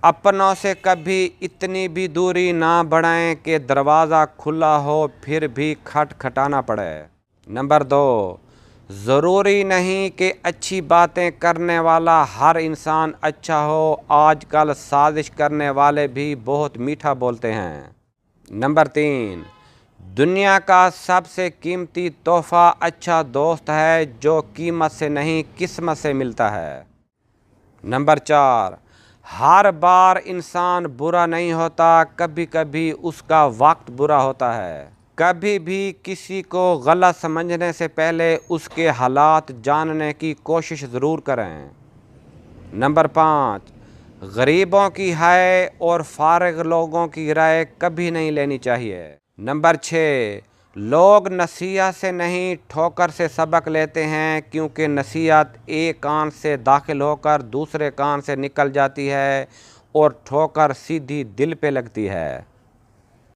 अपनों से कभी इतनी भी दूरी ना बढ़ाएं कि दरवाज़ा खुला हो फिर भी खटखटाना पड़े। नंबर 2, ज़रूरी नहीं कि अच्छी बातें करने वाला हर इंसान अच्छा हो, आजकल साजिश करने वाले भी बहुत मीठा बोलते हैं। नंबर 3, दुनिया का सबसे कीमती तोहफ़ा अच्छा दोस्त है जो कीमत से नहीं किस्मत से मिलता है। नंबर 4, हर बार इंसान बुरा नहीं होता, कभी कभी उसका वक्त बुरा होता है। कभी भी किसी को गलत समझने से पहले उसके हालात जानने की कोशिश ज़रूर करें। नंबर 5, गरीबों की हाय और फारिग लोगों की राय कभी नहीं लेनी चाहिए। नंबर 6, लोग नसीहत से नहीं ठोकर से सबक लेते हैं, क्योंकि नसीहत एक कान से दाखिल होकर दूसरे कान से निकल जाती है और ठोकर सीधी दिल पे लगती है।